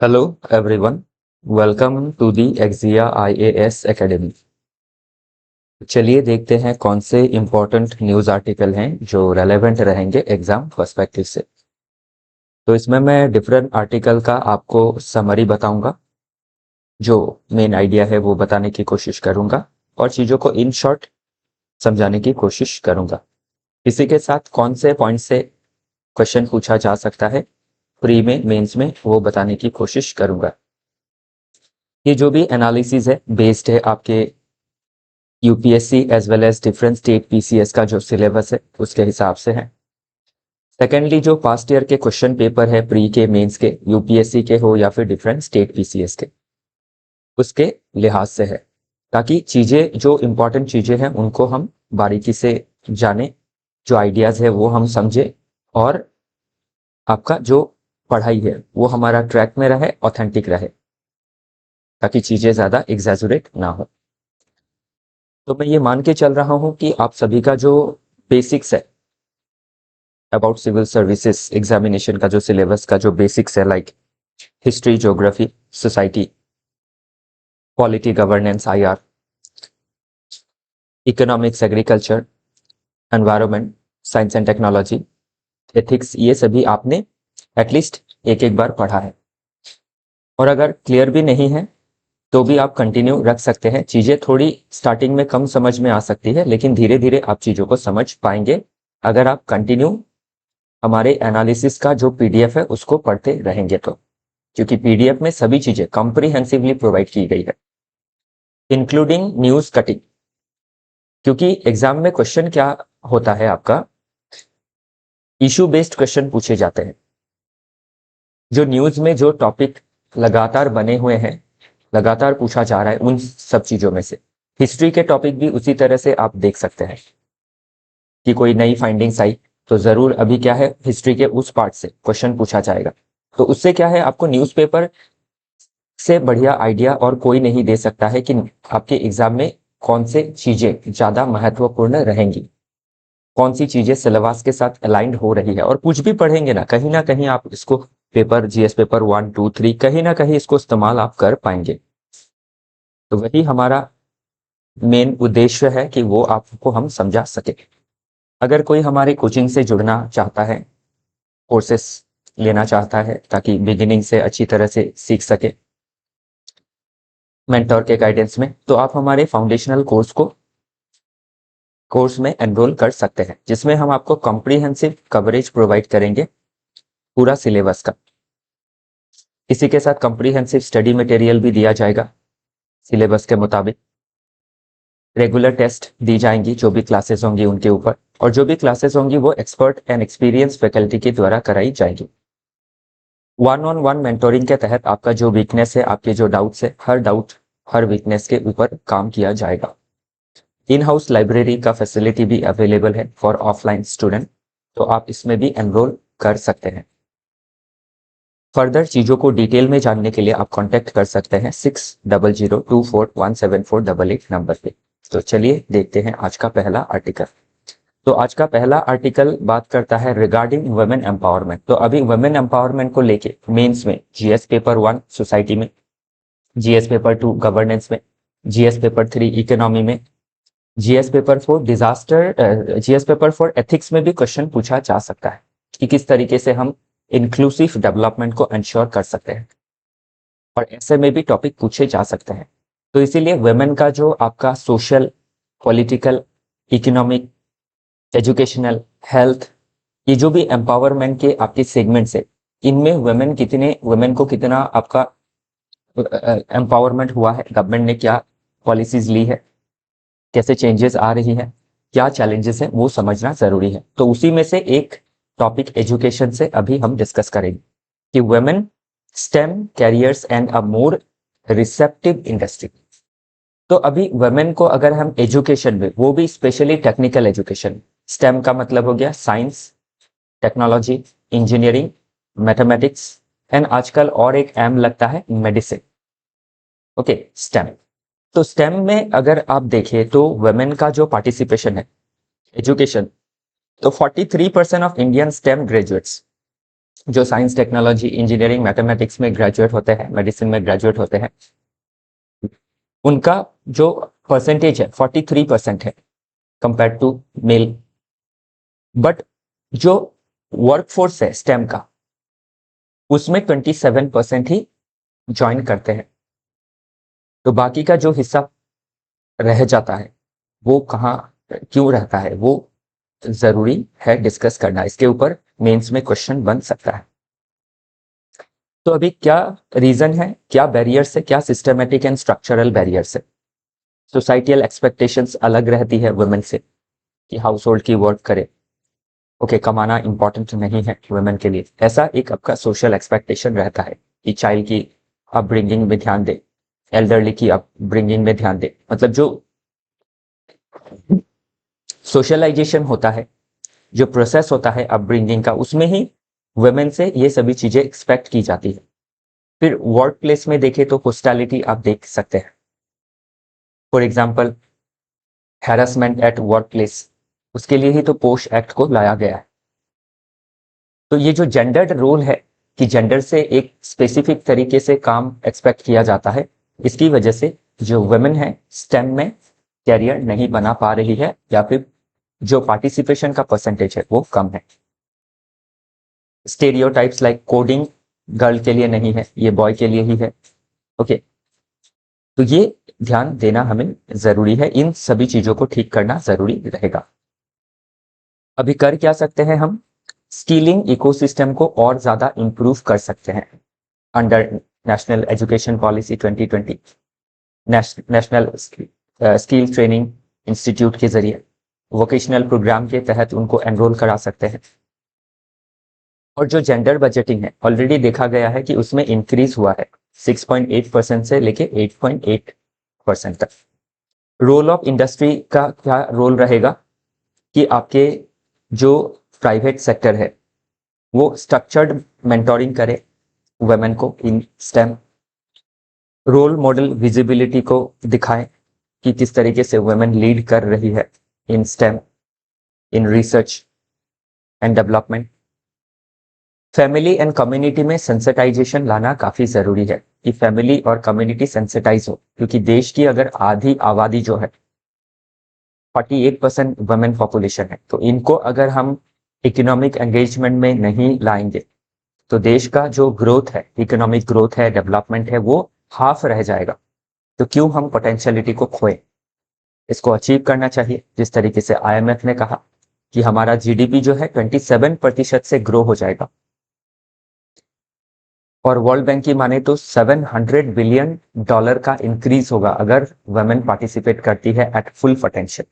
Hello everyone, welcome to the Exia IAS Academy। चलिए देखते हैं कौन से इम्पोर्टेंट न्यूज़ आर्टिकल हैं जो रेलेवेंट रहेंगे एग्जाम पर्सपेक्टिव से। तो इसमें मैं डिफरेंट आर्टिकल का आपको समरी बताऊंगा, जो मेन आइडिया है वो बताने की कोशिश करूंगा और चीज़ों को इन शॉर्ट समझाने की कोशिश करूंगा। इसी के साथ कौन से पॉइंट से क्वेश्चन पूछा जा सकता है प्री में, मेंस में, वो बताने की कोशिश करूंगा। ये जो भी एनालिसिस है बेस्ड है आपके UPSC as well as different state PCS का जो सिलेबस है उसके हिसाब से है। सेकेंडली, जो पास्ट ईयर के क्वेश्चन पेपर है प्री के, मेंस के, यूपीएससी के हो या फिर डिफरेंट स्टेट पीसीएस के, उसके लिहाज से है, ताकि चीजें जो इंपॉर्टेंट चीजें हैं उनको हम बारीकी से जाने, जो आइडियाज है वो हम समझे और आपका जो पढ़ाई है वो हमारा ट्रैक में रहे, ऑथेंटिक रहे, ताकि चीजें ज्यादा एग्जैजुरेट ना हो। तो मैं ये मान के चल रहा हूं कि आप सभी का जो बेसिक्स है अबाउट सिविल सर्विसेज एग्जामिनेशन का, जो सिलेबस का जो बेसिक्स है, like history, geography, society, polity, governance, IR, economics, agriculture, environment, science and technology, ethics, ये सभी आपने एटलीस्ट एक एक बार पढ़ा है। और अगर क्लियर भी नहीं है तो भी आप कंटिन्यू रख सकते हैं। चीजें थोड़ी स्टार्टिंग में कम समझ में आ सकती है, लेकिन धीरे धीरे आप चीजों को समझ पाएंगे अगर आप कंटिन्यू हमारे एनालिसिस का जो पीडीएफ है उसको पढ़ते रहेंगे तो। क्योंकि पीडीएफ में सभी चीजें कॉम्प्रिहेंसिवली प्रोवाइड की गई है, इंक्लूडिंग न्यूज कटिंग। क्योंकि एग्जाम में क्वेश्चन क्या होता है, आपका इशू बेस्ड क्वेश्चन पूछे जाते हैं। जो न्यूज में जो टॉपिक लगातार बने हुए हैं, लगातार पूछा जा रहा है, उन सब चीजों में से हिस्ट्री के टॉपिक भी उसी तरह से आप देख सकते हैं कि कोई नई फाइंडिंग्स आई तो जरूर अभी क्या है, हिस्ट्री के उस पार्ट से क्वेश्चन पूछा जाएगा। तो उससे क्या है, आपको न्यूज़पेपर से बढ़िया आइडिया और कोई नहीं दे सकता है कि आपके एग्जाम में कौन से चीजें ज्यादा महत्वपूर्ण रहेंगी, कौन सी चीजें सिलेबस के साथ अलाइंड हो रही है। और कुछ भी पढ़ेंगे ना कहीं आप इसको पेपर, जीएस पेपर 1, 2, 3, कहीं ना कहीं इसको इस्तेमाल आप कर पाएंगे। तो वही हमारा मेन उद्देश्य है कि वो आपको हम समझा सके। अगर कोई हमारे कोचिंग से जुड़ना चाहता है, कोर्सेस लेना चाहता है ताकि बिगिनिंग से अच्छी तरह से सीख सके मेंटोर के गाइडेंस में, तो आप हमारे फाउंडेशनल कोर्स में एनरोल कर सकते हैं, जिसमें हम आपको कॉम्प्रिहेंसिव कवरेज प्रोवाइड करेंगे पूरा सिलेबस का। इसी के साथ कॉम्प्रिहेंसिव स्टडी मटेरियल भी दिया जाएगा सिलेबस के मुताबिक। रेगुलर टेस्ट दी जाएंगी जो भी क्लासेस होंगी उनके ऊपर, और जो भी क्लासेस होंगी वो एक्सपर्ट एंड एक्सपीरियंस फैकल्टी के द्वारा कराई जाएगी। 1-on-1 मेंटोरिंग के तहत आपका जो वीकनेस है, आपके जो डाउट्स है, हर डाउट, हर वीकनेस के ऊपर काम किया जाएगा। इन हाउस लाइब्रेरी का फैसिलिटी भी अवेलेबल है फॉर ऑफलाइन स्टूडेंट, तो आप इसमें भी एनरोल कर सकते हैं। फर्दर चीजों को डिटेल में जानने के लिए आप कांटेक्ट कर सकते हैं 6002417488 नंबर पे। तो चलिए देखते हैं आज का पहला आर्टिकल। तो आज का पहला आर्टिकल बात करता है रिगार्डिंग वुमेन एम्पावरमेंट। तो अभी वुमेन एम्पावरमेंट को लेके मेंस में जीएस पेपर 1 सोसाइटी में, जीएस पेपर 2 गवर्नेंस में, जीएस पेपर 3 इकोनॉमी में, GS paper 4 disaster, GS paper 4 ethics में भी क्वेश्चन पूछा जा सकता है कि किस तरीके से हम इंक्लूसिव डेवलपमेंट को इंश्योर कर सकते हैं, और ऐसे में भी टॉपिक पूछे जा सकते हैं। तो इसीलिए वुमेन का जो आपका social, political, economic, educational, health, ये जो भी एम्पावरमेंट के आपके सेगमेंट्स है, इनमें वुमेन को कितना आपका एम्पावरमेंट हुआ है, गवर्नमेंट ने क्या पॉलिसीज ली है, कैसे चेंजेस आ रही है, क्या चैलेंजेस हैं, वो समझना जरूरी है। तो उसी में से एक टॉपिक एजुकेशन से अभी हम डिस्कस करेंगे कि women stem carriers and a more receptive industry. तो अभी वुमेन को अगर हम एजुकेशन में, वो भी स्पेशली टेक्निकल एजुकेशन, स्टेम का मतलब हो गया science, technology, engineering, mathematics, and आजकल और एक एम लगता है मेडिसिन। Okay, stem. तो स्टेम में अगर आप देखें तो वुमेन का जो पार्टिसिपेशन है एजुकेशन, तो 43% ऑफ इंडियन स्टेम ग्रेजुएट्स जो साइंस टेक्नोलॉजी इंजीनियरिंग मैथमेटिक्स में ग्रेजुएट होते हैं, मेडिसिन में ग्रेजुएट होते हैं, उनका जो परसेंटेज है 43% है कंपेयर टू मेल। बट जो वर्कफोर्स है स्टेम का, उसमें 27% ही ज्वाइन करते हैं। तो बाकी का जो हिस्सा रह जाता है वो कहाँ क्यों रहता है, वो जरूरी है डिस्कस करना। इसके ऊपर मेंस में क्वेश्चन बन सकता है। तो अभी क्या रीजन है, क्या बैरियर्स है, क्या सिस्टमेटिक एंड स्ट्रक्चरल बैरियर्स है। सोसाइटियल एक्सपेक्टेशंस अलग रहती है वुमेन से कि हाउस होल्ड की वर्क करे, ओके कमाना इंपॉर्टेंट नहीं है वुमेन के लिए, ऐसा एक आपका सोशल एक्सपेक्टेशन रहता है कि चाइल्ड की अपब्रिंगिंग में ध्यान दे, एल्डरली की अपब्रिंगिंग में ध्यान दे। मतलब जो सोशलाइजेशन होता है, जो प्रोसेस होता है अपब्रिंगिंग का, उसमें ही वुमेन से ये सभी चीजें एक्सपेक्ट की जाती है। फिर वर्क प्लेस में देखें तो होस्टालिटी आप देख सकते हैं। For example harassment at work place, उसके लिए ही तो पोश एक्ट को लाया गया है। तो ये जो जेंडर्ड रोल है कि जेंडर से एक स्पेसिफिक तरीके से काम एक्सपेक्ट किया जाता है, इसकी वजह से जो वुमेन है स्टेम में कैरियर नहीं बना पा रही है, या फिर जो पार्टिसिपेशन का परसेंटेज है वो कम है। स्टेरियोटाइप्स लाइक कोडिंग गर्ल के लिए नहीं है, ये बॉय के लिए ही है। ओके, तो ये ध्यान देना हमें जरूरी है, इन सभी चीजों को ठीक करना जरूरी रहेगा। अभी कर क्या सकते हैं हम, स्किलिंग इकोसिस्टम को और ज्यादा इंप्रूव कर सकते हैं under national education policy 2020, national skill training institute के जरिए वोकेशनल प्रोग्राम के तहत उनको एनरोल करा सकते हैं। और जो जेंडर बजटिंग है ऑलरेडी देखा गया है कि उसमें इंक्रीज हुआ है 6.8% से लेके 8.8% तक। रोल ऑफ इंडस्ट्री का क्या रोल रहेगा कि आपके जो प्राइवेट सेक्टर है वो स्ट्रक्चर्ड मेंटोरिंग करे वुमेन को इन स्टेम, रोल मॉडल विजिबिलिटी को दिखाएं कि किस तरीके से वुमेन लीड कर रही है in STEM, in research and development. Family and community में सेंसिटाइजेशन लाना काफी जरूरी है कि फैमिली और कम्युनिटी सेंसिटाइज हो, क्योंकि देश की अगर आधी आबादी जो है 48% वुमेन पॉपुलेशन है, तो इनको अगर हम इकोनॉमिक एंगेजमेंट में नहीं लाएंगे तो देश का जो ग्रोथ है, इकोनॉमिक ग्रोथ है, डेवलपमेंट है, वो हाफ रह जाएगा। तो क्यों हम पोटेंशियलिटी को खोए, इसको अचीव करना चाहिए। जिस तरीके से IMF ने कहा कि हमारा जीडीपी जो है 27% से ग्रो हो जाएगा, और वर्ल्ड बैंक की माने तो $700 बिलियन का इंक्रीज होगा अगर वुमेन पार्टिसिपेट करती है एट फुल पोटेंशियल।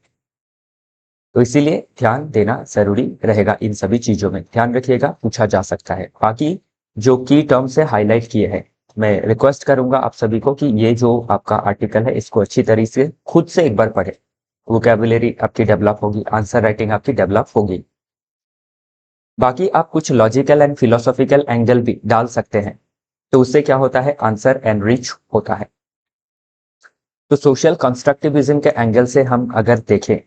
तो इसीलिए ध्यान देना जरूरी रहेगा, इन सभी चीजों में ध्यान रखिएगा, पूछा जा सकता है। बाकी जो की टर्म से हाईलाइट किए हैं, मैं रिक्वेस्ट करूंगा आप सभी को कि ये जो आपका आर्टिकल है इसको अच्छी तरीके से खुद से एक बार पढ़े, वोकैबुलरी आपकी डेवलप होगी, आंसर राइटिंग आपकी डेवलप होगी। बाकी आप कुछ लॉजिकल एंड फिलोसॉफिकल एंगल भी डाल सकते हैं, तो उससे क्या होता है, आंसर एनरिच होता है। तो सोशल कंस्ट्रक्टिविज्म के एंगल से हम अगर देखें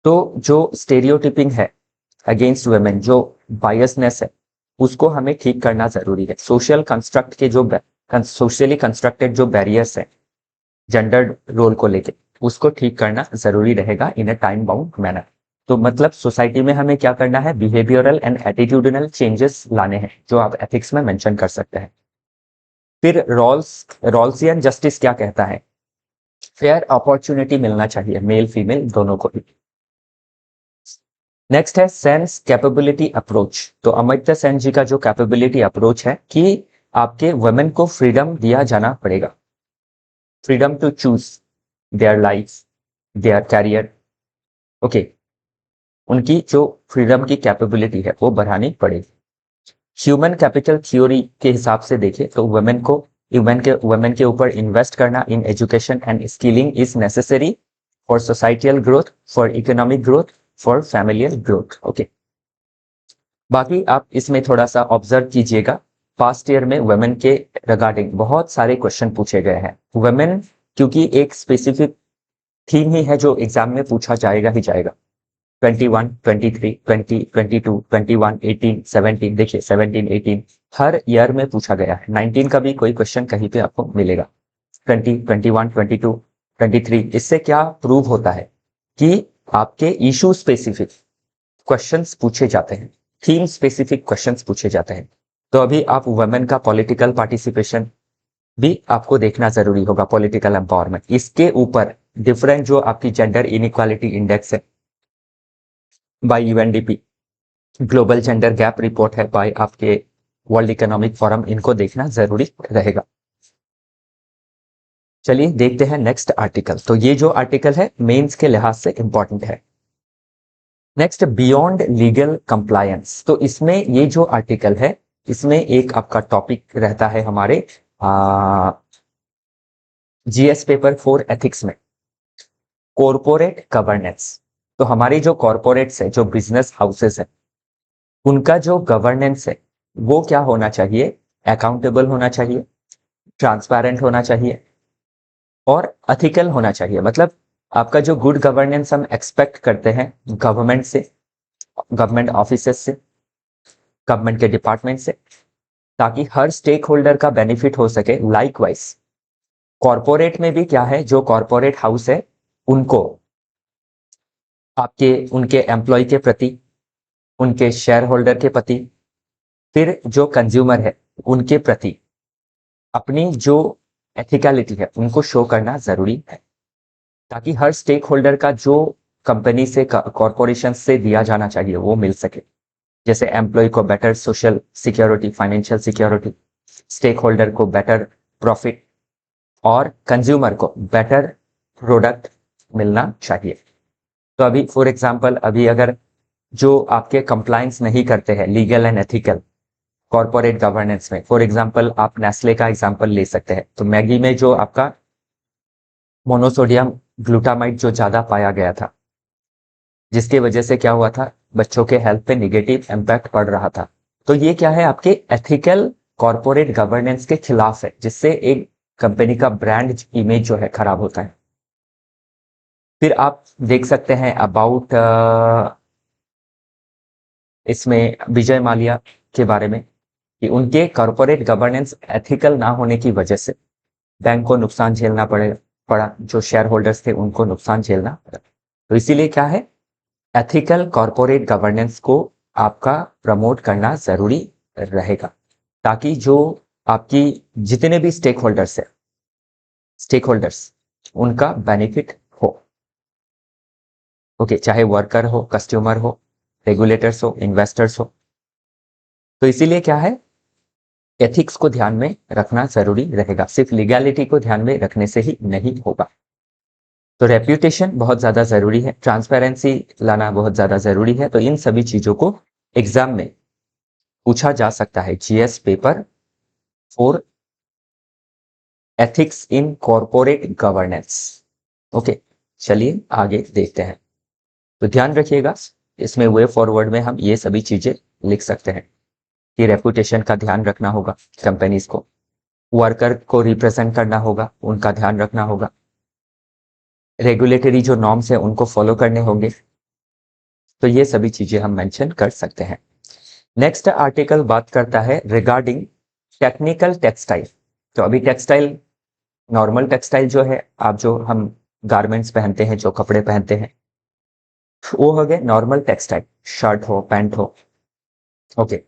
तो जो स्टेरियोटिपिंग है अगेंस्ट वुमेन, जो बायसनेस है, उसको हमें ठीक करना जरूरी है। सोशल कंस्ट्रक्ट के जो सोशली कंस्ट्रक्टेड जो बैरियर्स है जेंडर रोल को लेके, उसको ठीक करना जरूरी रहेगा इन अ टाइम बाउंड मैनर। तो मतलब सोसाइटी में हमें क्या करना है, बिहेवियरल एंड एटीट्यूडनल चेंजेस लाने हैं, जो आप एथिक्स में मेंशन कर सकते हैं। फिर रॉल्सियन जस्टिस क्या कहता है, फेयर अपॉर्चुनिटी मिलना चाहिए मेल फीमेल दोनों को भी। नेक्स्ट है सेंस कैपेबिलिटी अप्रोच। तो अमर्त्य सेन जी का जो कैपेबिलिटी अप्रोच है कि आपके वुमेन को फ्रीडम दिया जाना पड़ेगा, freedom to choose their life, their career. Okay, उनकी जो फ्रीडम की कैपेबिलिटी है वो बढ़ानी पड़ेगी। ह्यूमन कैपिटल थ्योरी के हिसाब से देखें तो वुमेन के ऊपर इन्वेस्ट करना in education and skilling is necessary for societal growth, for economic growth, for familial growth. Okay, बाकी आप इसमें थोड़ा सा ऑब्जर्व कीजिएगा, पास्ट ईयर में वुमेन के रिगार्डिंग बहुत सारे क्वेश्चन पूछे गए हैं। वुमेन क्योंकि एक स्पेसिफिक थीम ही है जो एग्जाम में पूछा जाएगा ही जाएगा, 21, 23, 20, 22, 21, 18, 17, देखिए 17, 18 हर ईयर में पूछा गया है। 19 का भी कोई क्वेश्चन कहीं पे आपको मिलेगा। 20, 21, 22, 23, इससे क्या प्रूव होता है कि आपके इशू स्पेसिफिक क्वेश्चंस पूछे जाते हैं, थीम स्पेसिफिक क्वेश्चंस पूछे जाते हैं। तो अभी आप वुमेन का पॉलिटिकल पार्टिसिपेशन भी आपको देखना जरूरी होगा, पॉलिटिकल एम्पावरमेंट। इसके ऊपर डिफरेंट जो आपकी जेंडर इनइक्वालिटी इंडेक्स है bye UNDP, global gender gap report है बाय आपके वर्ल्ड इकोनॉमिक फोरम, इनको देखना जरूरी रहेगा। चलिए देखते हैं नेक्स्ट आर्टिकल। तो ये जो आर्टिकल है मेंस के लिहाज से इंपॉर्टेंट है। Next, beyond legal compliance. तो इसमें ये जो आर्टिकल है इसमें एक आपका टॉपिक रहता है हमारे जीएस पेपर 4 एथिक्स में, कॉरपोरेट गवर्नेंस। तो हमारी जो कॉरपोरेट्स है, जो बिजनेस हाउसेस है, उनका जो गवर्नेंस है वो क्या होना चाहिए? अकाउंटेबल होना चाहिए, ट्रांसपेरेंट होना चाहिए और एथिकल होना चाहिए। मतलब आपका जो गुड गवर्नेंस हम एक्सपेक्ट करते हैं गवर्नमेंट से, गवर्नमेंट ऑफिसेस से, गवर्नमेंट के डिपार्टमेंट से, ताकि हर स्टेक होल्डर का बेनिफिट हो सके। लाइकवाइज कॉरपोरेट में भी क्या है, जो कॉरपोरेट हाउस है उनको आपके उनके एम्प्लॉय के प्रति, उनके शेयर होल्डर के प्रति, फिर जो कंज्यूमर है उनके प्रति अपनी जो एथिकलिटी है उनको शो करना जरूरी है, ताकि हर स्टेक होल्डर का जो कंपनी से, कॉरपोरेशन से दिया जाना चाहिए वो मिल सके। जैसे एम्प्लॉय को better social security, financial security, stakeholder को बेटर प्रॉफिट और कंज्यूमर को बेटर प्रोडक्ट मिलना चाहिए। तो अभी फॉर एग्जांपल, अभी अगर जो आपके कंप्लायंस नहीं करते हैं legal and ethical corporate governance में, फॉर एग्जांपल आप नेस्ले का एग्जांपल ले सकते हैं। तो मैगी में जो आपका मोनोसोडियम ग्लूटामाइड जो ज्यादा पाया गया था, जिसकी वजह से क्या हुआ था, बच्चों के हेल्थ पे निगेटिव इम्पैक्ट पड़ रहा था। तो ये क्या है, आपके एथिकल कॉर्पोरेट गवर्नेंस के खिलाफ है, जिससे एक कंपनी का ब्रांड इमेज जो है खराब होता है। फिर आप देख सकते हैं अबाउट इसमें विजय माल्या के बारे में, कि उनके कॉर्पोरेट गवर्नेंस एथिकल ना होने की वजह से बैंक को नुकसान झेलना पड़ा, जो शेयर होल्डर्स थे उनको नुकसान झेलना पड़ा। तो इसीलिए क्या है, एथिकल कॉर्पोरेट गवर्नेंस को आपका प्रमोट करना जरूरी रहेगा, ताकि जो आपकी जितने भी स्टेक होल्डर्स उनका बेनिफिट हो। ओके, चाहे वर्कर हो, कस्टमर हो, रेगुलेटर्स हो, इन्वेस्टर्स हो। तो इसीलिए क्या है, एथिक्स को ध्यान में रखना जरूरी रहेगा, सिर्फ लीगैलिटी को ध्यान में रखने से ही नहीं होगा। तो रेप्यूटेशन बहुत ज्यादा जरूरी है, ट्रांसपेरेंसी लाना बहुत ज्यादा जरूरी है। तो इन सभी चीजों को एग्जाम में पूछा जा सकता है। GS paper 4 ethics in corporate governance. Okay, चलिए आगे देखते हैं। तो ध्यान रखिएगा, इसमें वे फॉरवर्ड में हम ये सभी चीजें लिख सकते हैं कि रेपुटेशन का ध्यान रखना होगा कंपनीज को, वर्कर को रिप्रेजेंट करना होगा, उनका ध्यान रखना होगा, रेगुलेटरी जो नॉर्म्स है उनको फॉलो करने होंगे। तो ये सभी चीजें हम मेंशन कर सकते हैं। नेक्स्ट आर्टिकल बात करता है रिगार्डिंग टेक्निकल टेक्सटाइल। तो अभी टेक्सटाइल, नॉर्मल टेक्सटाइल जो है, आप जो हम गारमेंट्स पहनते हैं, जो कपड़े पहनते हैं, वो हो गए नॉर्मल टेक्सटाइल, शर्ट हो, पैंट हो, ओके,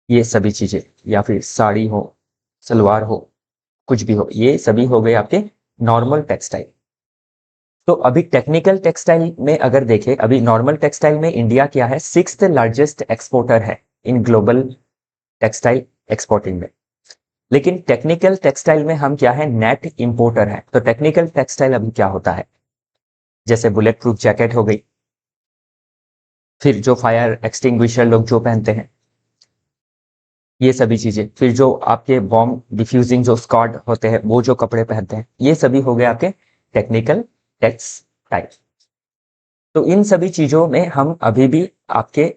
ये सभी चीजें, या फिर साड़ी हो, सलवार हो, कुछ भी हो, ये सभी हो गए आपके नॉर्मल टेक्सटाइल। तो अभी टेक्निकल टेक्सटाइल में अगर देखें, अभी नॉर्मल टेक्सटाइल में इंडिया क्या है, 6th लार्जेस्ट एक्सपोर्टर है इन ग्लोबल टेक्सटाइल एक्सपोर्टिंग में। लेकिन टेक्निकल टेक्सटाइल में हम क्या है, नेट इंपोर्टर है। तो टेक्निकल टेक्सटाइल अभी क्या होता है, जैसे बुलेट प्रूफ जैकेट हो गई, फिर जो फायर एक्सटिंग्विशर लोग जो पहनते हैं, ये सभी चीजें, फिर जो आपके बॉम्ब डिफ्यूजिंग जो स्क्वाड होते हैं वो जो कपड़े पहनते हैं, ये सभी हो गए आपके टेक्निकल टेक्सटाइल। तो इन सभी चीजों में हम अभी भी आपके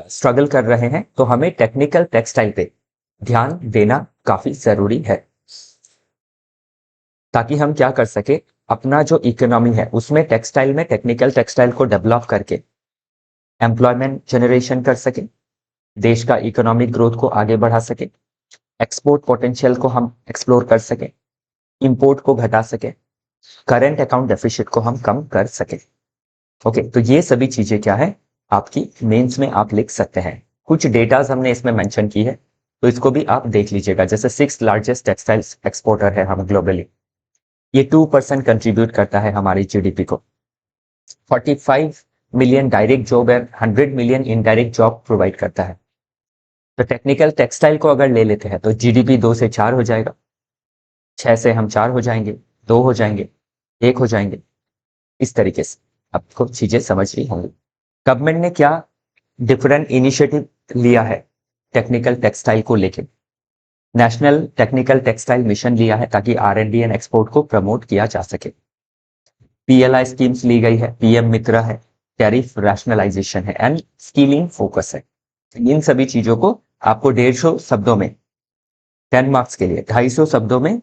स्ट्रगल कर रहे हैं, तो हमें टेक्निकल टेक्सटाइल पे ध्यान देना काफी जरूरी है, ताकि हम क्या कर सके, अपना जो इकोनॉमी है उसमें टेक्सटाइल में टेक्निकल टेक्सटाइल को डेवलप करके एम्प्लॉयमेंट जनरेशन कर सके, देश का इकोनॉमिक ग्रोथ को आगे बढ़ा सके, एक्सपोर्ट पोटेंशियल को हम एक्सप्लोर कर सके, इंपोर्ट को घटा सके, करंट अकाउंट डेफिसिट को हम कम कर सके। ओके, तो ये सभी चीजें क्या है आपकी मेंस में आप लिख सकते हैं। कुछ डेटाज हमने इसमें मेंशन की है, तो इसको भी आप देख लीजिएगा। जैसे 6th लार्जेस्ट टेक्सटाइल्स एक्सपोर्टर है हम ग्लोबली, ये 2% कंट्रीब्यूट करता है हमारी जीडीपी को। 45 मिलियन डायरेक्ट जॉब है, 100 मिलियन इनडायरेक्ट जॉब प्रोवाइड करता है। तो टेक्निकल टेक्सटाइल को अगर ले लेते हैं तो जीडीपी 2 से 4 हो जाएगा, 6 से हम 4 हो जाएंगे, 2 हो जाएंगे, 1 हो जाएंगे। इस तरीके से आपको चीजें समझनी होंगी। गवर्नमेंट ने क्या डिफरेंट इनिशिएटिव लिया है टेक्निकल टेक्सटाइल को लेकर। नेशनल टेक्निकल टेक्सटाइल मिशन लिया है ताकि R&D एंड एक्सपोर्ट को प्रमोट किया जा सके। PLI स्कीम्स ली गई है, PM मित्रा है, टैरिफ रैशनलाइजेशन है एंड स्किलिंग फोकस है। इन सभी चीजों को आपको 150 शब्दों में 10 मार्क्स के लिए, 250 शब्दों में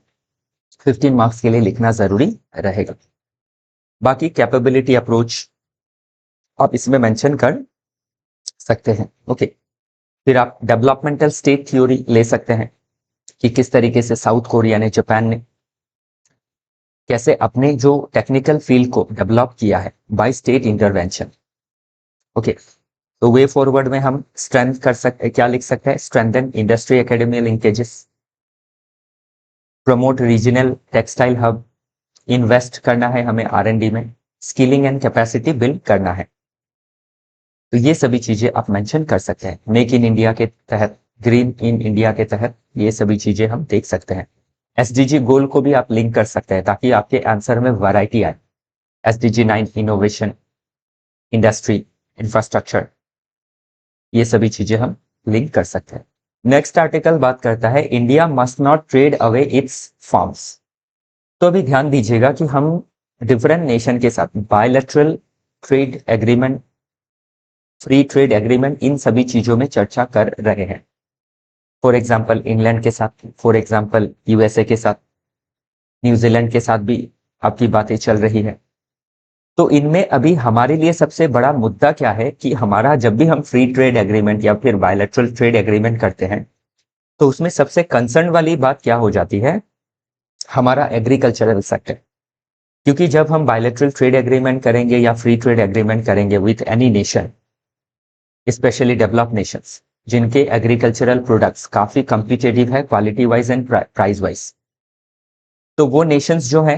15 मार्क्स के लिए लिखना जरूरी रहेगा। बाकी कैपेबिलिटी अप्रोच आप इसमें मेंशन कर सकते हैं। ओके, फिर आप डेवलपमेंटल स्टेट थ्योरी ले सकते हैं कि किस तरीके से साउथ कोरिया ने, जापान ने कैसे अपने जो टेक्निकल फील्ड को डेवलप किया है बाय स्टेट इंटरवेंशन। ओके, तो वे फॉरवर्ड में हम स्ट्रेंथ कर सकते, क्या लिख सकते हैं, strengthen industry academy linkages, promote regional textile hub, invest करना है हमें R&D में, स्किलिंग एंड कैपेसिटी बिल्ड करना है। तो ये सभी चीजें आप मेंशन कर सकते हैं। मेक इन इंडिया के तहत, ग्रीन इन इंडिया के तहत ये सभी चीजें हम देख सकते हैं। SDG गोल को भी आप लिंक कर सकते हैं ताकि आपके आंसर में वैरायटी आए। SDG 9 इनोवेशन, इंडस्ट्री, इंफ्रास्ट्रक्चर, ये सभी चीजें हम लिंक कर सकते हैं। नेक्स्ट आर्टिकल बात करता है India must not trade away it's farms. तो अभी ध्यान दीजिएगा कि हम डिफरेंट नेशन के साथ bilateral trade agreement, free trade agreement, इन सभी चीजों में चर्चा कर रहे हैं। फॉर एग्जाम्पल इंग्लैंड के साथ, फॉर एग्जाम्पल USA के साथ, न्यूजीलैंड के साथ भी आपकी बातें चल रही है। तो इनमें अभी हमारे लिए सबसे बड़ा मुद्दा क्या है कि हमारा जब भी हम फ्री ट्रेड एग्रीमेंट या फिर बायलैटरल ट्रेड एग्रीमेंट करते हैं तो उसमें सबसे कंसर्न वाली बात क्या हो जाती है, हमारा एग्रीकल्चरल सेक्टर। क्योंकि जब हम बायलैटरल ट्रेड एग्रीमेंट करेंगे या फ्री ट्रेड एग्रीमेंट करेंगे with any nation, specially developed Nations जिनके एग्रीकल्चरल प्रोडक्ट्स काफी कॉम्पिटिटिव है quality wise and price wise, तो वो नेशंस जो है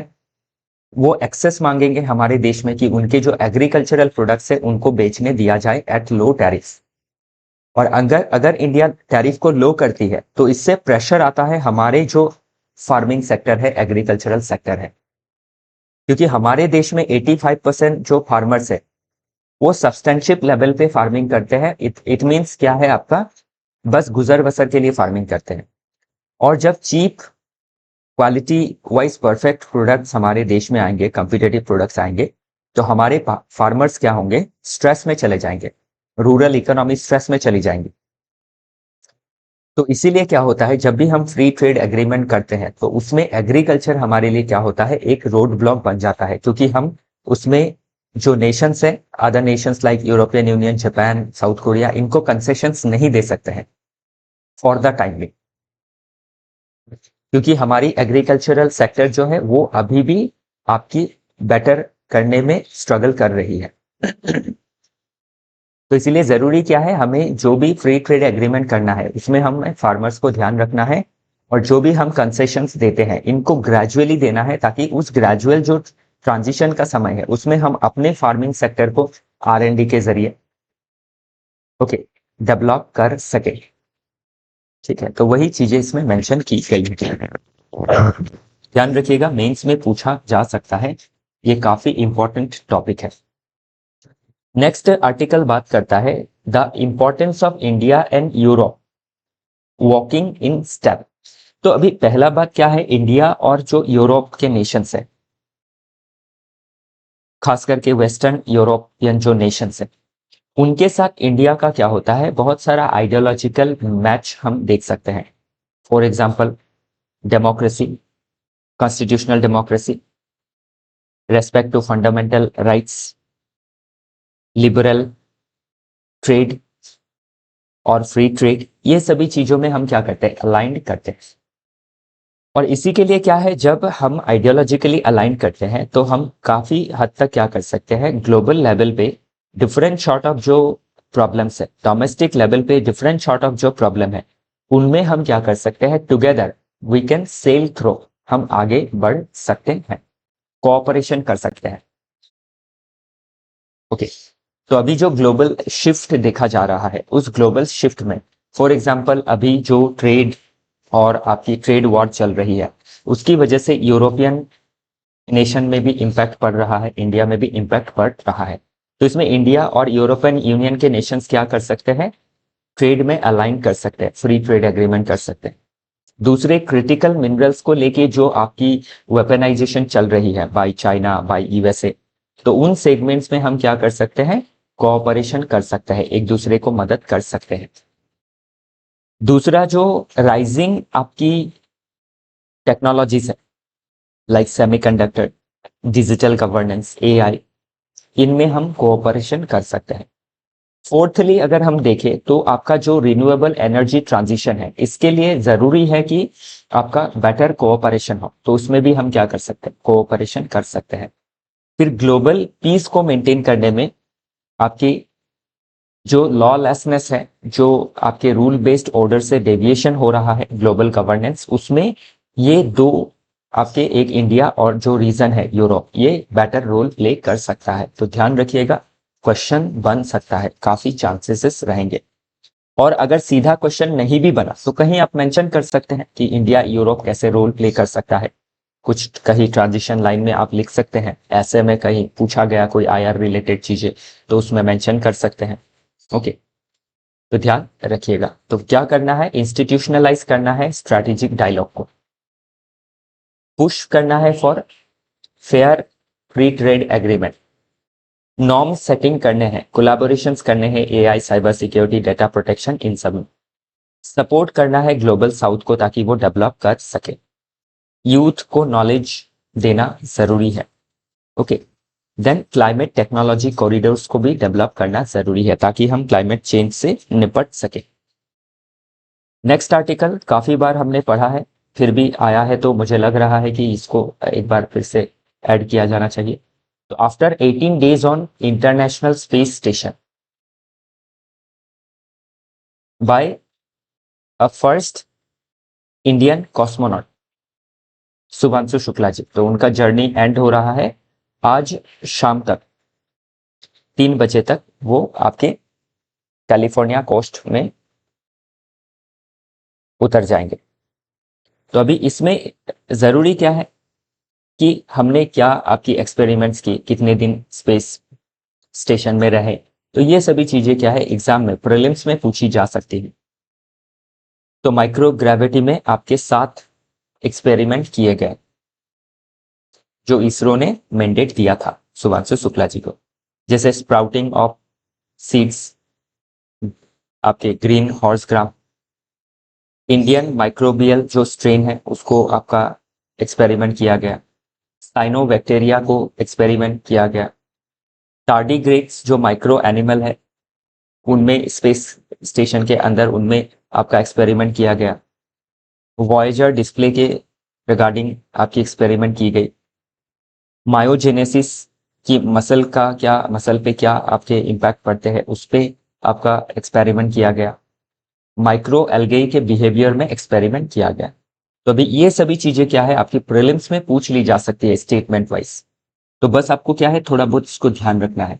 वो एक्सेस मांगेंगे हमारे देश में कि उनके जो एग्रीकल्चरल प्रोडक्ट्स है उनको बेचने दिया जाए एट लो टैरिफ। और अगर इंडिया टैरिफ को लो करती है तो इससे प्रेशर आता है हमारे जो फार्मिंग सेक्टर है, एग्रीकल्चरल सेक्टर है। क्योंकि हमारे देश में 85% जो फार्मर्स है वो सब्सटेंशियल लेवल पे फार्मिंग करते हैं। इट मीन्स क्या है आपका, बस गुजर बसर के लिए फार्मिंग करते हैं। और जब cheap quality wise perfect products हमारे देश में आएंगे, कॉम्पिटिटिव प्रोडक्ट्स आएंगे, तो हमारे फार्मर्स क्या होंगे, स्ट्रेस में चले जाएंगे, रूरल इकोनॉमी स्ट्रेस में चली जाएंगी। तो इसीलिए क्या होता है, जब भी हम फ्री ट्रेड एग्रीमेंट करते हैं तो उसमें एग्रीकल्चर हमारे लिए क्या होता है, एक रोड ब्लॉक बन जाता है। क्योंकि हम उसमें जो नेशंस है, other Nations like European union, Japan, south Korea, इनको कंसेशंस नहीं दे सकते हैं फॉर द टाइम बिंग। क्योंकि हमारी एग्रीकल्चरल सेक्टर जो है वो अभी भी आपकी बेटर करने में स्ट्रगल कर रही है। तो इसीलिए जरूरी क्या है, हमें जो भी फ्री ट्रेड एग्रीमेंट करना है उसमें हमें फार्मर्स को ध्यान रखना है, और जो भी हम कंसेशंस देते हैं इनको ग्रेजुअली देना है ताकि उस ग्रेजुअल जो ट्रांजिशन का समय है उसमें हम अपने फार्मिंग सेक्टर को R&D के जरिए डेवलप कर सके। ठीक है, तो वही चीजें इसमें मेंशन की गई है। ध्यान रखिएगा, मेंस में पूछा जा सकता है, ये काफी इंपॉर्टेंट टॉपिक है। नेक्स्ट आर्टिकल बात करता है the importance of India and Europe walking in step. तो अभी पहला बात क्या है, इंडिया और जो यूरोप के नेशंस है, खास करके वेस्टर्न यूरोपियन जो नेशंस है, उनके साथ इंडिया का क्या होता है, बहुत सारा आइडियोलॉजिकल मैच हम देख सकते हैं। For example democracy, constitutional democracy, respect to fundamental rights, liberal trade और फ्री ट्रेड, ये सभी चीजों में हम क्या करते हैं, अलाइंड करते हैं। और इसी के लिए क्या है, जब हम आइडियोलॉजिकली अलाइन करते हैं तो हम काफी हद तक क्या कर सकते हैं, ग्लोबल लेवल पे डिफरेंट सॉर्ट ऑफ जो प्रॉब्लम्स है, डोमेस्टिक लेवल पे डिफरेंट सॉर्ट ऑफ जो प्रॉब्लम है, उनमें हम क्या कर सकते हैं, together we can sail through, हम आगे बढ़ सकते हैं, कोऑपरेशन कर सकते हैं। ओके, तो अभी जो ग्लोबल शिफ्ट देखा जा रहा है, उस ग्लोबल शिफ्ट में फॉर एग्जांपल अभी जो ट्रेड और आपकी ट्रेड वॉर चल रही है, उसकी वजह से यूरोपियन नेशन में भी इम्पैक्ट पड़ रहा है, इंडिया में भी इम्पैक्ट पड़ रहा है। तो इसमें इंडिया और यूरोपियन यूनियन के नेशंस क्या कर सकते हैं, ट्रेड में अलाइन कर सकते हैं, फ्री ट्रेड एग्रीमेंट कर सकते हैं। दूसरे क्रिटिकल मिनरल्स को लेके जो आपकी वेपनाइजेशन चल रही है बाय चाइना, बाय यूएसए, तो उन सेगमेंट्स में हम क्या कर सकते हैं, कोऑपरेशन कर सकते हैं, एक दूसरे को मदद कर सकते हैं। दूसरा जो राइजिंग आपकी टेक्नोलॉजीज है, like semiconductor, digital governance, AI, इनमें हम कोऑपरेशन कर सकते हैं। फोर्थली अगर हम देखें तो आपका जो रिन्यूएबल एनर्जी ट्रांजिशन है, इसके लिए जरूरी है कि आपका बेटर कोऑपरेशन हो, तो उसमें भी हम क्या कर सकते हैं, कोऑपरेशन कर सकते हैं। फिर ग्लोबल पीस को मेंटेन करने में आपकी जो लॉलेसनेस है, जो आपके रूल बेस्ड ऑर्डर से डेविएशन हो रहा है ग्लोबल गवर्नेंस, उसमें ये दो आपके, एक इंडिया और जो रीजन है यूरोप, ये बेटर रोल प्ले कर सकता है। तो ध्यान रखिएगा, क्वेश्चन बन सकता है, काफी चांसेस रहेंगे। और अगर सीधा क्वेश्चन नहीं भी बना तो कहीं आप मेंशन कर सकते हैं कि इंडिया यूरोप कैसे रोल प्ले कर सकता है, कुछ कहीं ट्रांजिशन लाइन में आप लिख सकते हैं, ऐसे में कहीं पूछा गया कोई आईआर रिलेटेड चीजें तो उसमें मेंशन कर सकते हैं। ओके, तो ध्यान रखिएगा। तो क्या करना है, इंस्टीट्यूशनलाइज करना है स्ट्रैटेजिक डायलॉग को, पुश करना है for fair free trade agreement, norm setting करने हैं, कोलैबोरेशंस करने हैं, AI, cyber security, data protection, इन सब में सपोर्ट करना है ग्लोबल साउथ को ताकि वो डेवलप कर सके। यूथ को नॉलेज देना जरूरी है। Okay, then climate technology corridors को भी डेवलप करना जरूरी है ताकि हम क्लाइमेट चेंज से निपट सके। नेक्स्ट आर्टिकल काफी बार हमने पढ़ा है, फिर भी आया है तो मुझे लग रहा है कि इसको एक बार फिर से ऐड किया जाना चाहिए। तो after 18 days on International Space Station by a first Indian cosmonaut Shubhanshu Shukla ji, तो उनका जर्नी एंड हो रहा है आज शाम तक, 3 बजे तक वो आपके कैलिफोर्निया कोस्ट में उतर जाएंगे। तो अभी इसमें जरूरी क्या है कि हमने क्या आपकी एक्सपेरिमेंट्स की, कितने दिन स्पेस स्टेशन में रहे, तो ये सभी चीजें क्या है, एग्जाम में प्रीलिम्स में पूछी जा सकती है। तो माइक्रोग्रेविटी में आपके 7 एक्सपेरिमेंट किए गए जो इसरो ने मैंडेट दिया था शुभांशु शुक्ला जी को, जैसे स्प्राउटिंग ऑफ सीड्स, आपके ग्रीन हॉर्स ग्राम, इंडियन माइक्रोबियल जो स्ट्रेन है उसको आपका एक्सपेरिमेंट किया गया, साइनोबैक्टीरिया को एक्सपेरिमेंट किया गया, टार्डीग्रेड्स जो माइक्रो एनिमल है उनमें स्पेस स्टेशन के अंदर उनमें आपका एक्सपेरिमेंट किया गया, वॉयेजर डिस्प्ले के रिगार्डिंग आपकी एक्सपेरिमेंट की गई, मायोजेनेसिस की मसल का क्या, मसल पे क्या आपके इम्पैक्ट पड़ते हैं उस पे आपका एक्सपेरिमेंट किया गया, माइक्रो एल्गे के बिहेवियर में एक्सपेरिमेंट किया गया। तो अभी ये सभी चीजें क्या है आपकी प्रीलिम्स में पूछ ली जा सकती है स्टेटमेंट वाइज, तो बस आपको क्या है थोड़ा बहुत इसको ध्यान रखना है।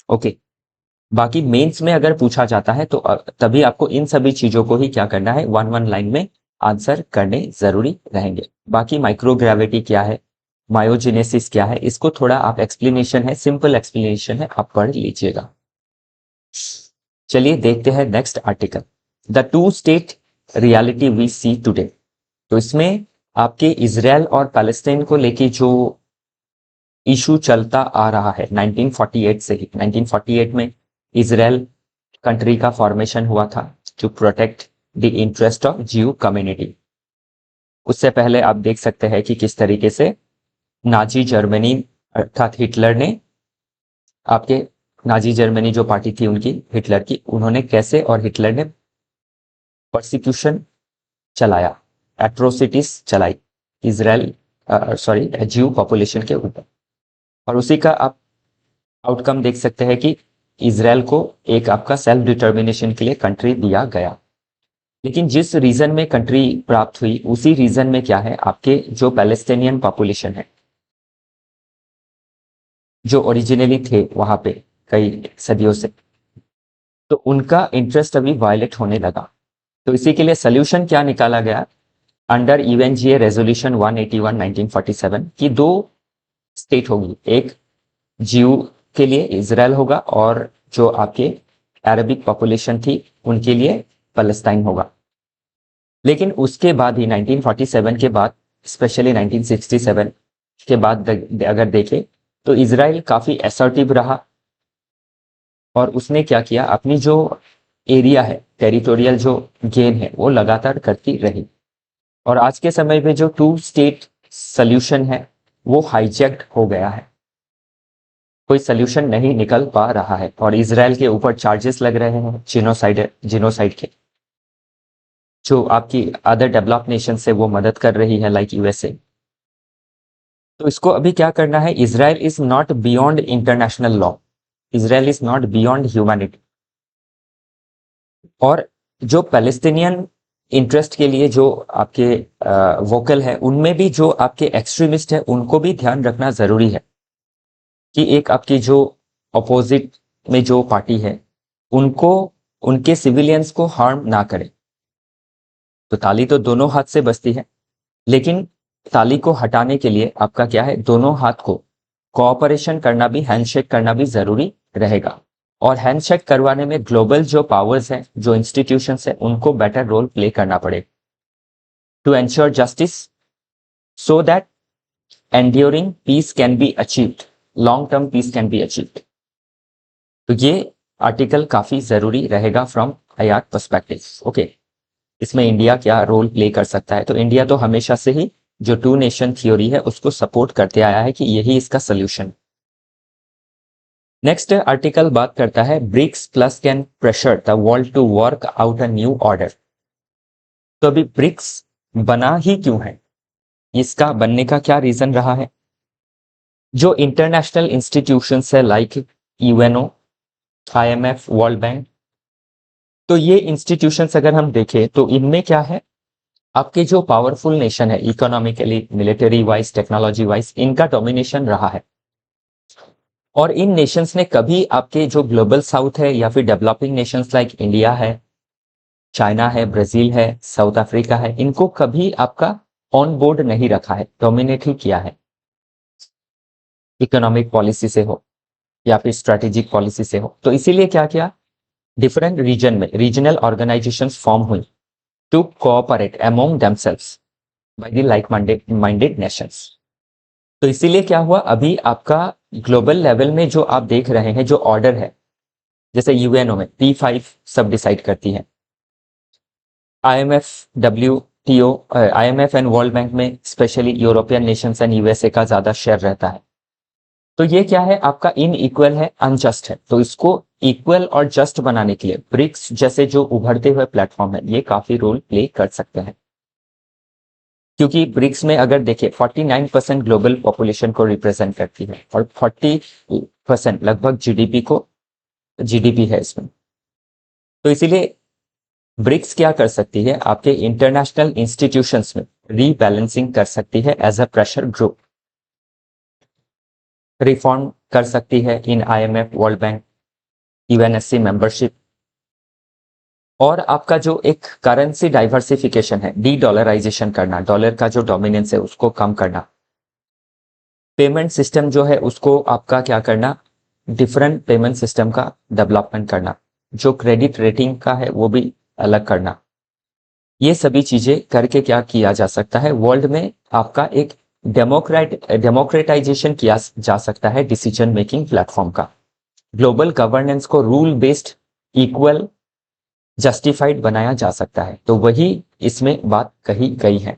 ओके, बाकी मेंस में अगर पूछा जाता है तो तभी आपको इन सभी चीजों को ही क्या करना है, 1 लाइन में आंसर करने जरूरी रहेंगे। बाकी माइक्रोग्रेविटी क्या है, मायोजेनेसिस क्या है, इसको थोड़ा आप एक्सप्लेनेशन है, सिंपल एक्सप्लेनेशन है, आप पढ़ लीजिएगा। चलिए देखते हैं next article, the two state reality we see today. तो इसमें आपके इजराइल और पैलेस्टाइन को लेके जो इशू चलता आ रहा है 1948 से ही, 1948 में इजराइल कंट्री का फॉर्मेशन हुआ था to protect the interest of Jew community. उससे पहले आप देख सकते हैं कि किस तरीके से नाजी जर्मनी अर्थात हिटलर ने आपके नाजी जर्मनी जो पार्टी थी उनकी, हिटलर की, उन्होंने कैसे और हिटलर ने परसिक्यूशन चलाया, एट्रोसिटीज चलाई इजराइल ज्यू पॉपुलेशन के ऊपर। और उसी का आप आउटकम देख सकते हैं कि इजराइल को एक आपका सेल्फ डिटर्मिनेशन के लिए कंट्री दिया गया। लेकिन जिस रीजन में कंट्री प्राप्त हुई उसी रीजन में क्या है, आपके जो पैलेस्टीनियन पॉपुलेशन है जो ओरिजिनली थे वहां पे कई सदियों से, तो उनका इंटरेस्ट अभी वायलेट होने लगा। तो इसी के लिए सोल्यूशन क्या निकाला गया, अंडर यूएनजीए रेजोल्यूशन 181 1947 की दो स्टेट होगी, एक ज्यू के लिए इजराइल होगा और जो आपके अरबिक पॉपुलेशन थी उनके लिए फलस्तीन होगा। लेकिन उसके बाद ही 1947 के बाद, स्पेशली 1967 के बाद अगर देखें तो इजराइल काफी असर्टिव रहा और उसने क्या किया, अपनी जो एरिया है, टेरिटोरियल जो गेन है वो लगातार करती रही। और आज के समय में जो टू स्टेट सॉल्यूशन है वो हाईजैक्ड हो गया है, कोई सॉल्यूशन नहीं निकल पा रहा है और इजराइल के ऊपर चार्जेस लग रहे हैं जिनोसाइड के, जो आपकी अदर डेवलप नेशन से वो मदद कर रही है लाइक यूएसए। तो इसको अभी क्या करना है, Israel is not beyond international law, Israel is not beyond humanity. और जो पैलेस्टीनियन इंटरेस्ट के लिए जो आपके वोकल है, उनमें भी जो आपके एक्सट्रीमिस्ट है उनको भी ध्यान रखना जरूरी है कि एक आपकी जो अपोजिट में जो पार्टी है उनको, उनके सिविलियंस को हार्म ना करे। तो ताली तो दोनों हाथ से बजती है, लेकिन ताली को हटाने के लिए आपका क्या है, दोनों हाथ को कोऑपरेशन करना भी, हैंडशेक करना भी जरूरी रहेगा। और हैंडशेक करवाने में ग्लोबल जो पावर्स हैं, जो इंस्टीट्यूशंस हैं, उनको बेटर रोल प्ले करना पड़ेगा to ensure justice so that enduring peace can be achieved, long term peace can be achieved. तो ये आर्टिकल काफी जरूरी रहेगा फ्रॉम आयात पर्सपेक्टिव। ओके, इसमें इंडिया क्या रोल प्ले कर सकता है, तो इंडिया तो हमेशा से ही जो टू नेशन थ्योरी है उसको सपोर्ट करते आया है कि यही इसका सोल्यूशन। नेक्स्ट आर्टिकल बात करता है BRICS plus can pressure the world to work out a new order. तो अभी ब्रिक्स बना ही क्यों है, इसका बनने का क्या रीजन रहा है। जो इंटरनेशनल इंस्टीट्यूशंस है like UNO, IMF, World bank, तो ये इंस्टीट्यूशंस अगर हम देखें तो इनमें क्या है, आपके जो पावरफुल नेशन है economically, military wise, technology wise, इनका डोमिनेशन रहा है। और इन नेशंस ने कभी आपके जो ग्लोबल साउथ है या फिर डेवलपिंग नेशंस लाइक इंडिया है, चाइना है, ब्राजील है, साउथ अफ्रीका है, इनको कभी आपका ऑन बोर्ड नहीं रखा है, डोमिनेट ही किया है, इकोनॉमिक पॉलिसी से हो या फिर स्ट्रेटेजिक पॉलिसी से हो। तो इसीलिए क्या किया, डिफरेंट रीजन में रीजनल ऑर्गेनाइजेशंस फॉर्म हुई to cooperate among themselves by the like minded nations. तो इसीलिए क्या हुआ, अभी आपका ग्लोबल लेवल में जो आप देख रहे हैं जो ऑर्डर है, जैसे यूएनओ में P5 सब डिसाइड करती है, IMF, WTO, IMF and World Bank में specially European nations and USA का ज्यादा शेयर रहता है। तो ये क्या है, आपका इनइक्वल है, अनजस्ट है। तो इसको इक्वल और जस्ट बनाने के लिए ब्रिक्स जैसे जो उभरते हुए प्लेटफॉर्म है ये काफी रोल प्ले कर सकते हैं, क्योंकि ब्रिक्स में अगर देखें 49% ग्लोबल पॉपुलेशन को रिप्रेजेंट करती है और 40% लगभग जीडीपी है इसमें। तो इसीलिए ब्रिक्स क्या कर सकती है, आपके इंटरनेशनल इंस्टीट्यूशंस में रीबैलेंसिंग कर सकती है as a pressure group, reform कर सकती है in IMF, World Bank, UNSC membership. और आपका जो एक करेंसी डाइवर्सिफिकेशन है, डी डॉलराइजेशन करना, डॉलर का जो डोमिनेंस है उसको कम करना, पेमेंट सिस्टम जो है उसको आपका क्या करना, डिफरेंट पेमेंट सिस्टम का डेवलपमेंट करना, जो क्रेडिट रेटिंग का है वो भी अलग करना। ये सभी चीजें करके क्या किया जा सकता है, वर्ल्ड में आपका एक डेमोक्रेटाइजेशन किया जा सकता है डिसीजन मेकिंग प्लेटफॉर्म का, ग्लोबल गवर्नेंस को रूल बेस्ड, इक्वल, जस्टिफाइड बनाया जा सकता है। तो वही इसमें बात कही गई है।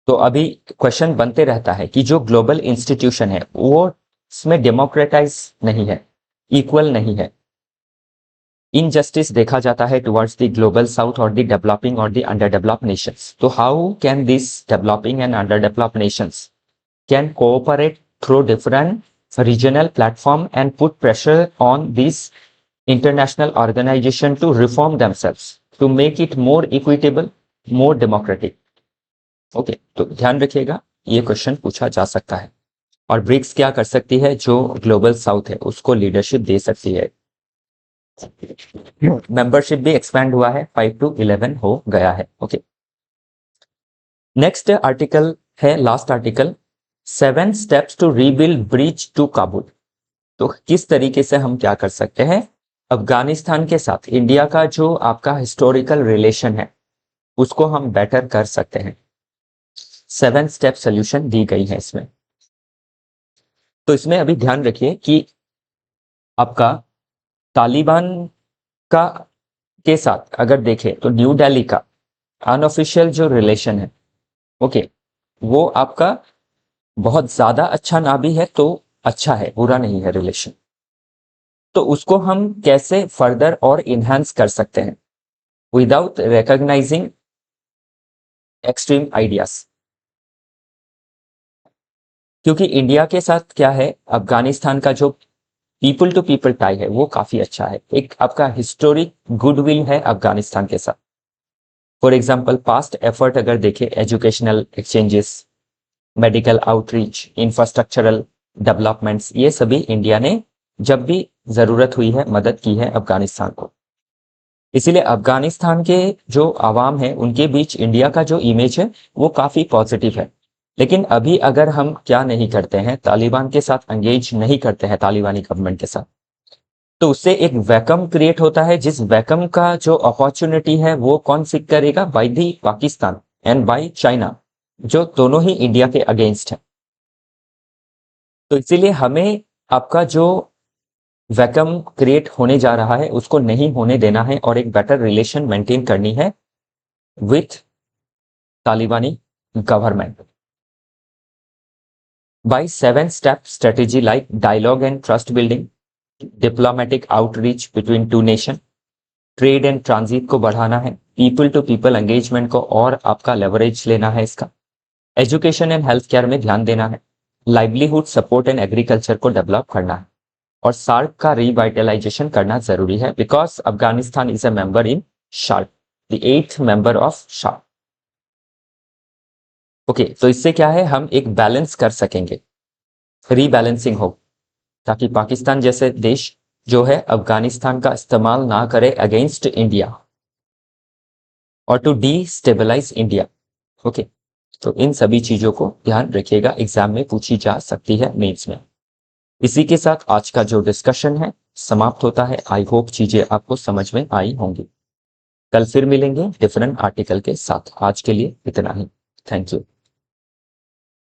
तो अभी क्वेश्चन बनते रहता है कि जो ग्लोबल इंस्टीट्यूशन है वो इसमें डेमोक्रेटाइज नहीं है, इक्वल नहीं है, इनजस्टिस देखा जाता है टुवर्ड्स द ग्लोबल साउथ और द डेवलपिंग और द अंडर डेवलप्ड नेशंस। तो how can this developing and underdeveloped nations can cooperate through different regional platform and put pressure on this international organisation to reform themselves to make it more equitable, more democratic. Okay, तो ध्यान रखिएगा ये question पूछा जा सकता है। और BRICS क्या कर सकती है, जो ग्लोबल साउथ है उसको लीडरशिप दे सकती है। मेंबरशिप भी एक्सपैंड हुआ है, 5 to 11 हो गया है। ओके, नेक्स्ट आर्टिकल है, last article, 7 steps to rebuild bridge to Kabul. तो किस तरीके से हम क्या कर सकते हैं, अफगानिस्तान के साथ इंडिया का जो आपका हिस्टोरिकल रिलेशन है उसको हम बेटर कर सकते हैं। 7 स्टेप सोल्यूशन दी गई है इसमें। तो इसमें अभी ध्यान रखिए कि आपका तालिबान का के साथ अगर देखें तो न्यू दिल्ली का अनऑफिशियल जो रिलेशन है, ओके, वो आपका बहुत ज्यादा अच्छा ना भी है तो अच्छा है, बुरा नहीं है रिलेशन। तो उसको हम कैसे फर्दर और इनहेंस कर सकते हैं विदाउट रिकॉग्नाइजिंग एक्सट्रीम आइडियाज। क्योंकि इंडिया के साथ क्या है, अफगानिस्तान का जो पीपल टू पीपल टाई है वो काफी अच्छा है, एक आपका हिस्टोरिक गुडविल है अफगानिस्तान के साथ। फॉर एग्जाम्पल पास्ट एफर्ट अगर देखें, educational exchanges, medical outreach, infrastructural developments, ये सभी इंडिया ने जब भी जरूरत हुई है मदद की है अफगानिस्तान को। इसीलिए अफगानिस्तान के जो आवाम है उनके बीच इंडिया का जो इमेज है वो काफी पॉजिटिव है। लेकिन अभी अगर हम क्या नहीं करते हैं, तालिबान के साथ एंगेज नहीं करते हैं, तालिबानी गवर्नमेंट के साथ, तो उससे एक वैकम क्रिएट होता है, जिस वैकम का जो अपॉर्चुनिटी है वो कौन सीख करेगा, by the Pakistan and by China, जो दोनों ही इंडिया के अगेंस्ट है। तो इसीलिए हमें आपका जो वैकम क्रिएट होने जा रहा है उसको नहीं होने देना है और एक बेटर रिलेशन मेंटेन करनी है विथ तालिबानी government by 7-step strategy like dialogue and trust building, diplomatic outreach between two nations, trade and transit को बढ़ाना है, पीपल टू पीपल एंगेजमेंट को और आपका लेवरेज लेना है इसका, एजुकेशन एंड हेल्थ केयर में ध्यान देना है, लाइवलीहुड सपोर्ट एंड एग्रीकल्चर को डेवलप करना है और सार्क का रिवाइटलाइजेशन करना जरूरी है because Afghanistan is a member in shark, the 8th member of shark. Okay, तो इससे क्या है, हम एक बैलेंस कर सकेंगे, रीबैलेंसिंग हो, ताकि पाकिस्तान जैसे देश जो है अफगानिस्तान का इस्तेमाल ना करे अगेंस्ट इंडिया और टू डीस्टेबलाइज इंडिया। ओके, तो इन सभी चीजों को ध्यान रखिएगा, एग्जाम में पूछी जा सकती है मेंस में। इसी के साथ आज का जो डिस्कशन है समाप्त होता है। आई होप चीजें आपको समझ में आई होंगी। कल फिर मिलेंगे डिफरेंट आर्टिकल के साथ। आज के लिए इतना ही। Thank you.